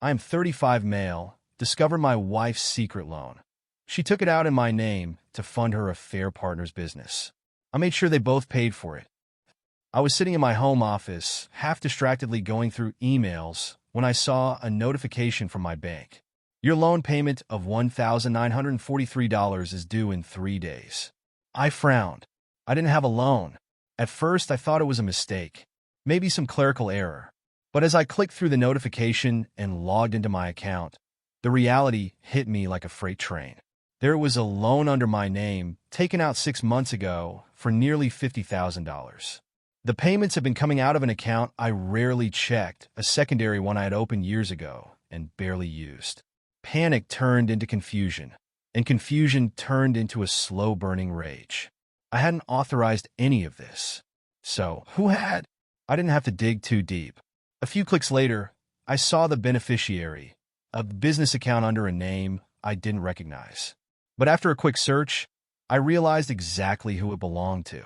I am 35 male, discovered my wife's secret loan. She took it out in my name to fund her affair partner's business. I made sure they both paid for it. I was sitting in my home office, half distractedly going through emails, when I saw a notification from my bank. Your loan payment of $1,943 is due in 3 days. I frowned. I didn't have a loan. At first, I thought it was a mistake, maybe some clerical error. But as I clicked through the notification and logged into my account, the reality hit me like a freight train. There was a loan under my name, taken out 6 months ago, for nearly $50,000. The payments have been coming out of an account I rarely checked, a secondary one I had opened years ago and barely used. Panic turned into confusion, and confusion turned into a slow-burning rage. I hadn't authorized any of this. So, who had? I didn't have to dig too deep. A few clicks later, I saw the beneficiary, a business account under a name I didn't recognize. But after a quick search, I realized exactly who it belonged to.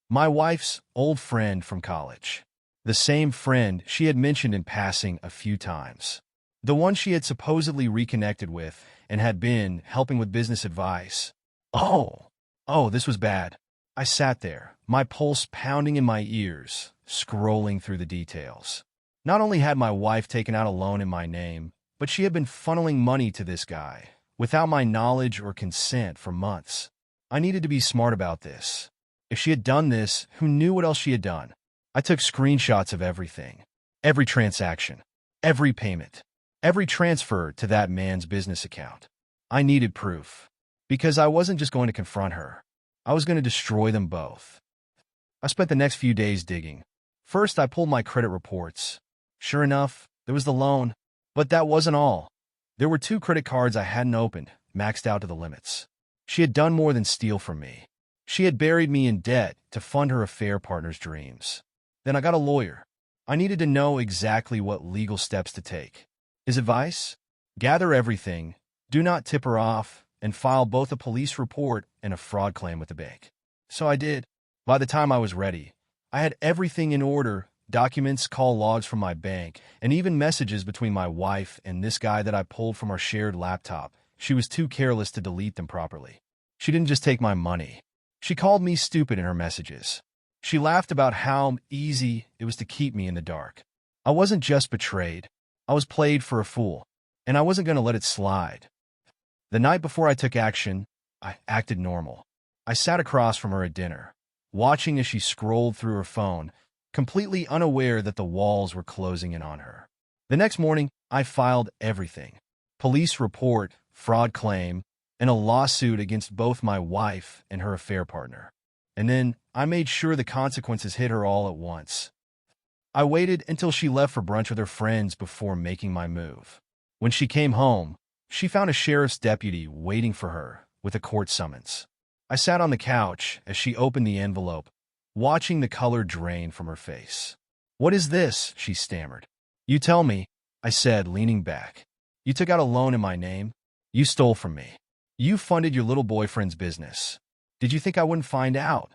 My wife's old friend from college. The same friend she had mentioned in passing a few times. The one she had supposedly reconnected with and had been helping with business advice. Oh, this was bad. I sat there, my pulse pounding in my ears, scrolling through the details. Not only had my wife taken out a loan in my name, but she had been funneling money to this guy, without my knowledge or consent for months. I needed to be smart about this. If she had done this, who knew what else she had done? I took screenshots of everything. Every transaction. Every payment. Every transfer to that man's business account. I needed proof. Because I wasn't just going to confront her. I was going to destroy them both. I spent the next few days digging. First, I pulled my credit reports. Sure enough, there was the loan. But that wasn't all. There were 2 credit cards I hadn't opened, maxed out to the limits. She had done more than steal from me. She had buried me in debt to fund her affair partner's dreams. Then I got a lawyer. I needed to know exactly what legal steps to take. His advice? Gather everything, do not tip her off, and file both a police report and a fraud claim with the bank. So I did. By the time I was ready, I had everything in order. Documents, call logs from my bank, and even messages between my wife and this guy that I pulled from our shared laptop. She was too careless to delete them properly. She didn't just take my money. She called me stupid in her messages. She laughed about how easy it was to keep me in the dark. I wasn't just betrayed. I was played for a fool, and I wasn't going to let it slide. The night before I took action, I acted normal. I sat across from her at dinner, watching as she scrolled through her phone, completely unaware that the walls were closing in on her. The next morning, I filed everything. Police report, fraud claim, and a lawsuit against both my wife and her affair partner. And then I made sure the consequences hit her all at once. I waited until she left for brunch with her friends before making my move. When she came home, she found a sheriff's deputy waiting for her with a court summons. I sat on the couch as she opened the envelope, watching the color drain from her face. "What is this?" she stammered. "You tell me," I said, leaning back. "You took out a loan in my name. You stole from me. You funded your little boyfriend's business. Did you think I wouldn't find out?"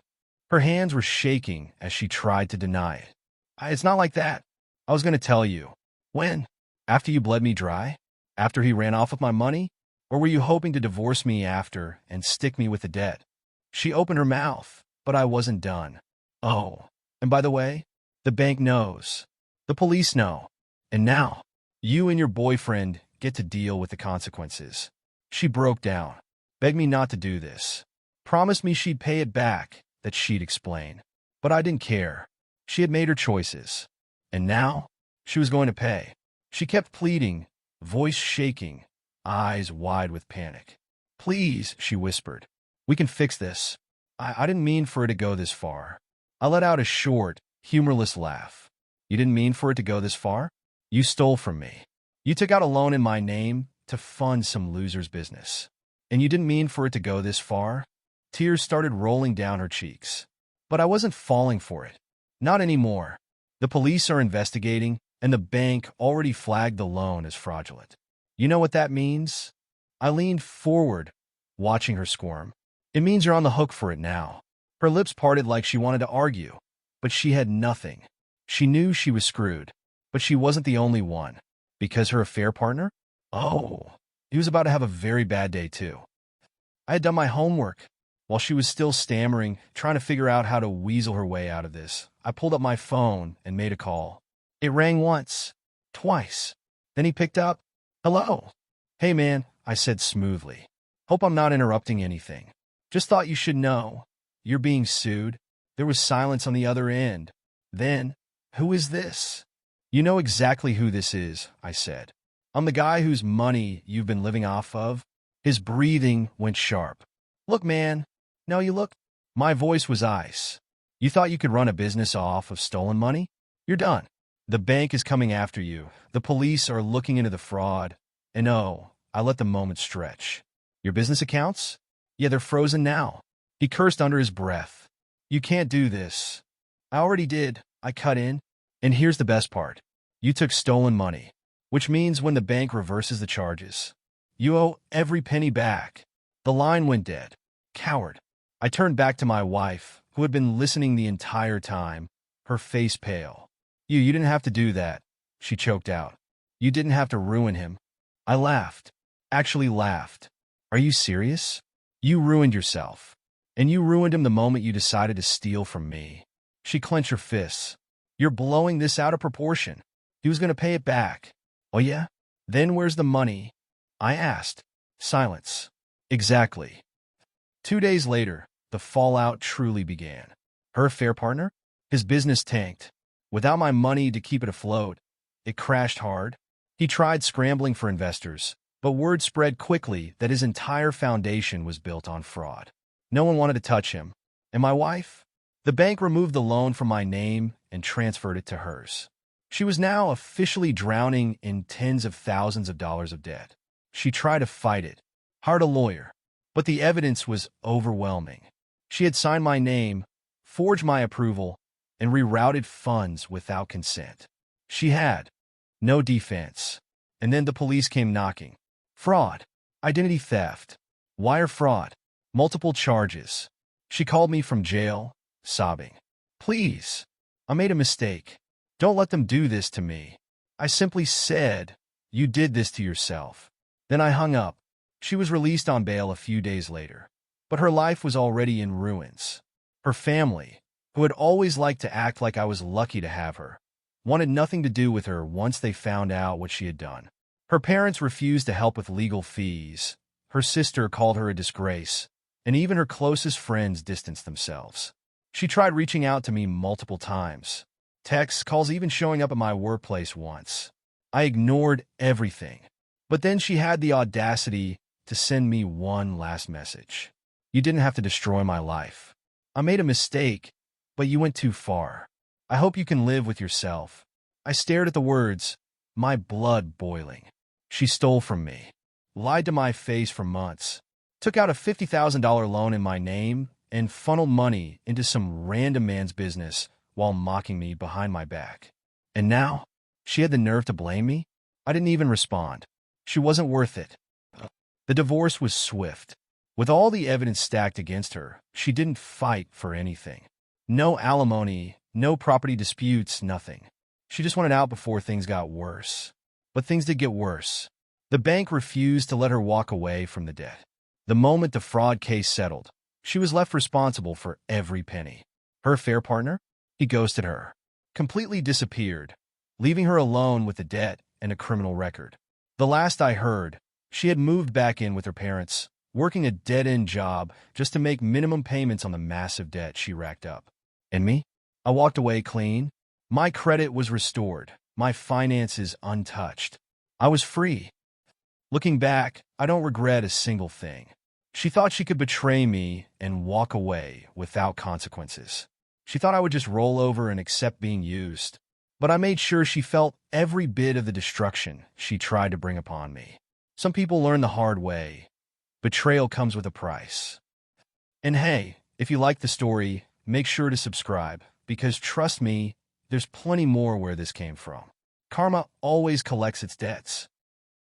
Her hands were shaking as she tried to deny it. "It's not like that. I was going to tell you." "When? After you bled me dry? After he ran off with my money? Or were you hoping to divorce me after and stick me with the debt?" She opened her mouth, but I wasn't done. "Oh, and by the way, the bank knows. The police know. And now, you and your boyfriend get to deal with the consequences." She broke down, begged me not to do this, promised me she'd pay it back, that she'd explain. But I didn't care. She had made her choices. And now, she was going to pay. She kept pleading, voice shaking, eyes wide with panic. "Please," she whispered. "We can fix this. I didn't mean for it to go this far." I let out a short, humorless laugh. "You didn't mean for it to go this far? You stole from me. You took out a loan in my name to fund some loser's business. And you didn't mean for it to go this far?" Tears started rolling down her cheeks. But I wasn't falling for it. Not anymore. The police are investigating, and the bank already flagged the loan as fraudulent. You know what that means? I leaned forward, watching her squirm. "It means you're on the hook for it now." Her lips parted like she wanted to argue, but she had nothing. She knew she was screwed, but she wasn't the only one. Because her affair partner? Oh, he was about to have a very bad day, too. I had done my homework. While she was still stammering, trying to figure out how to weasel her way out of this, I pulled up my phone and made a call. It rang once, twice. Then he picked up. Hello. Hey, man, I said smoothly. Hope I'm not interrupting anything. Just thought you should know. You're being sued. There was silence on the other end. Then, who is this? You know exactly who this is, I said. I'm the guy whose money you've been living off of. His breathing went sharp. Look, man. No, you look. My voice was ice. You thought you could run a business off of stolen money? You're done. The bank is coming after you. The police are looking into the fraud. And oh, I let the moment stretch. Your business accounts? Yeah, they're frozen now. He cursed under his breath. You can't do this. I already did. I cut in. And here's the best part. You took stolen money, which means when the bank reverses the charges, you owe every penny back. The line went dead. Coward. I turned back to my wife, who had been listening the entire time, her face pale. You didn't have to do that, she choked out. You didn't have to ruin him. I laughed. Actually laughed. Are you serious? You ruined yourself. And you ruined him the moment you decided to steal from me. She clenched her fists. You're blowing this out of proportion. He was going to pay it back. Oh yeah? Then where's the money? I asked. Silence. Exactly. 2 days later, the fallout truly began. Her affair partner? His business tanked. Without my money to keep it afloat, it crashed hard. He tried scrambling for investors, but word spread quickly that his entire foundation was built on fraud. No one wanted to touch him. And my wife? The bank removed the loan from my name and transferred it to hers. She was now officially drowning in tens of thousands of dollars of debt. She tried to fight it, hired a lawyer, but the evidence was overwhelming. She had signed my name, forged my approval, and rerouted funds without consent. She had no defense. And then the police came knocking. Fraud, identity theft, wire fraud, multiple charges. She called me from jail, sobbing. Please, I made a mistake. Don't let them do this to me. I simply said, you did this to yourself. Then I hung up. She was released on bail a few days later, but her life was already in ruins. Her family, who had always liked to act like I was lucky to have her, wanted nothing to do with her once they found out what she had done. Her parents refused to help with legal fees. Her sister called her a disgrace, and even her closest friends distanced themselves. She tried reaching out to me multiple times. Texts, calls, even showing up at my workplace once. I ignored everything. But then she had the audacity to send me one last message. You didn't have to destroy my life. I made a mistake, but you went too far. I hope you can live with yourself. I stared at the words, my blood boiling. She stole from me, lied to my face for months, took out a $50,000 loan in my name, and funneled money into some random man's business while mocking me behind my back. And now, she had the nerve to blame me? I didn't even respond. She wasn't worth it. The divorce was swift. With all the evidence stacked against her, she didn't fight for anything. No alimony, no property disputes, nothing. She just wanted out before things got worse. But things did get worse. The bank refused to let her walk away from the debt. The moment the fraud case settled, she was left responsible for every penny. Her affair partner? He ghosted her. Completely disappeared, leaving her alone with the debt and a criminal record. The last I heard, she had moved back in with her parents, working a dead-end job just to make minimum payments on the massive debt she racked up. And me? I walked away clean. My credit was restored, my finances untouched. I was free. Looking back, I don't regret a single thing. She thought she could betray me and walk away without consequences. She thought I would just roll over and accept being used. But I made sure she felt every bit of the destruction she tried to bring upon me. Some people learn the hard way. Betrayal comes with a price. And hey, if you like the story, make sure to subscribe, because trust me, there's plenty more where this came from. Karma always collects its debts.